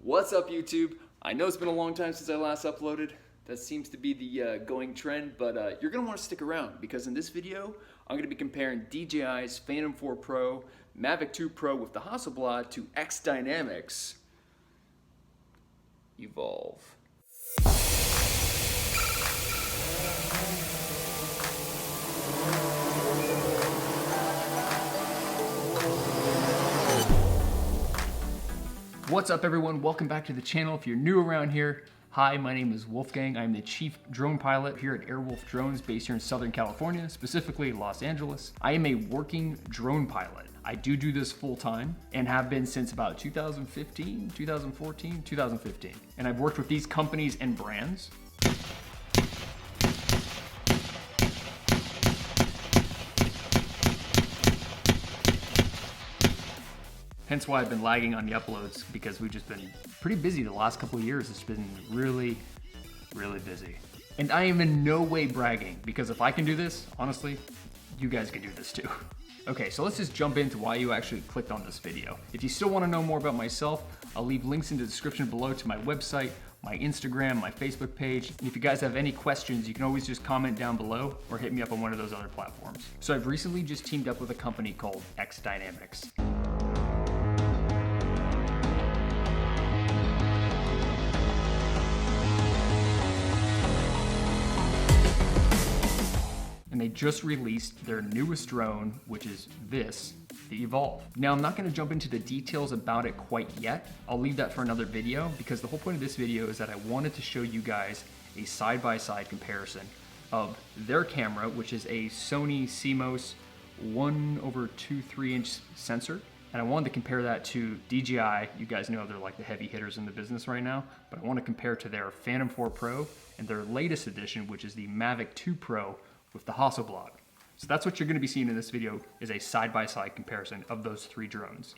What's up, YouTube? I know it's been a long time since I last uploaded. That seems to be the going trend, but you're gonna want to stick around because in this video, I'm gonna be comparing DJI's Phantom 4 Pro, Mavic 2 Pro with the Hasselblad to Xdynamics Evolve. What's up, everyone? Welcome back to the channel. If you're new around here, hi, my name is Wolfgang. I'm the chief drone pilot here at AIRWOLF Drones based here in Southern California, specifically Los Angeles. I am a working drone pilot. I do this full time and have been since about 2015, 2014, 2015. And I've worked with these companies and brands. Hence why I've been lagging on the uploads, because we've just been pretty busy the last couple of years. It's been really busy. And I am in no way bragging, because if I can do this, honestly, you guys can do this too. Okay, so let's just jump into why you actually clicked on this video. If you still want to know more about myself, I'll leave links in the description below to my website, my Instagram, my Facebook page. And if you guys have any questions, you can always just comment down below or hit me up on one of those other platforms. So I've recently just teamed up with a company called Xdynamics. And they just released their newest drone, which is this, the Evolve. Now, I'm not gonna jump into the details about it quite yet. I'll leave that for another video, because the whole point of this video is that I wanted to show you guys a side-by-side comparison of their camera, which is a Sony CMOS 1/2.3" sensor. And I wanted to compare that to DJI. You guys know they're like the heavy hitters in the business right now, but I want to compare to their Phantom 4 Pro and their latest edition, which is the Mavic 2 Pro with the Hasselblad. So that's what you're going to be seeing in this video, is a side-by-side comparison of those three drones,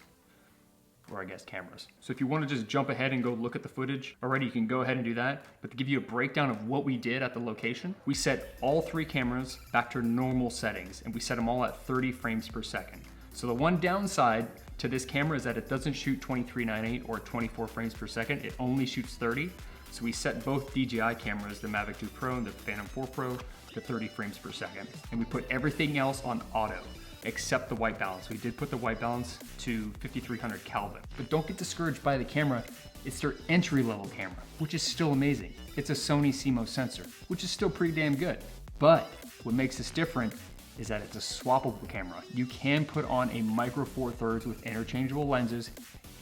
or I guess cameras. So if you want to just jump ahead and go look at the footage already, you can go ahead and do that. But to give you a breakdown of what we did at the location, we set all three cameras back to normal settings, and we set them all at 30 frames per second. So the one downside to this camera is that it doesn't shoot 23.98 or 24 frames per second, it only shoots 30. So we set both DJI cameras, the Mavic 2 Pro and the Phantom 4 Pro, to 30 frames per second. And we put everything else on auto, except the white balance. We did put the white balance to 5300 Kelvin. But don't get discouraged by the camera. It's their entry-level camera, which is still amazing. It's a Sony CMOS sensor, which is still pretty damn good. But what makes this different is that it's a swappable camera. You can put on a micro four thirds with interchangeable lenses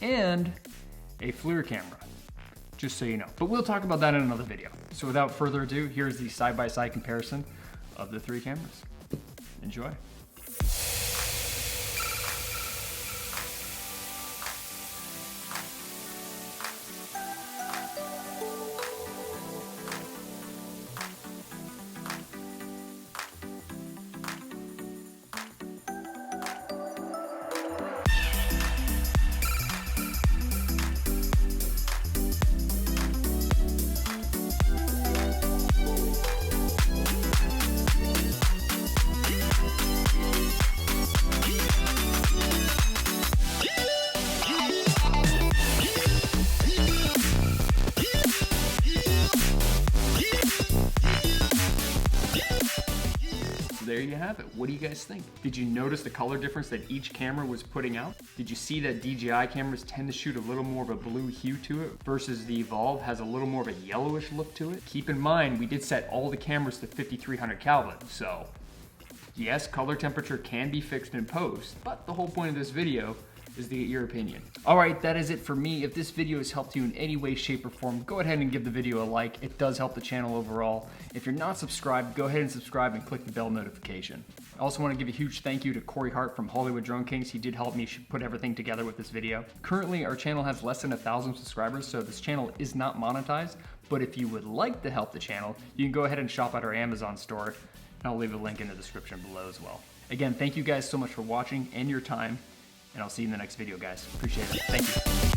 and a FLIR camera, just so you know. But we'll talk about that in another video. So without further ado, here's the side-by-side comparison of the three cameras. Enjoy. There you have it. What do you guys think? Did you notice the color difference that each camera was putting out? Did you see that DJI cameras tend to shoot a little more of a blue hue to it versus the Evolve has a little more of a yellowish look to it? Keep in mind, we did set all the cameras to 5300 Kelvin, so yes, color temperature can be fixed in post, but the whole point of this video is to get your opinion. All right, that is it for me. If this video has helped you in any way, shape, or form, go ahead and give the video a like. It does help the channel overall. If you're not subscribed, go ahead and subscribe and click the bell notification. I also want to give a huge thank you to Corey Hart from Hollywood Drone Kings. He did help me put everything together with this video. Currently, our channel has less than 1,000 subscribers, so this channel is not monetized. But if you would like to help the channel, you can go ahead and shop at our Amazon store, and I'll leave a link in the description below as well. Again, thank you guys so much for watching and your time. And I'll see you in the next video, guys. Appreciate it. Thank you.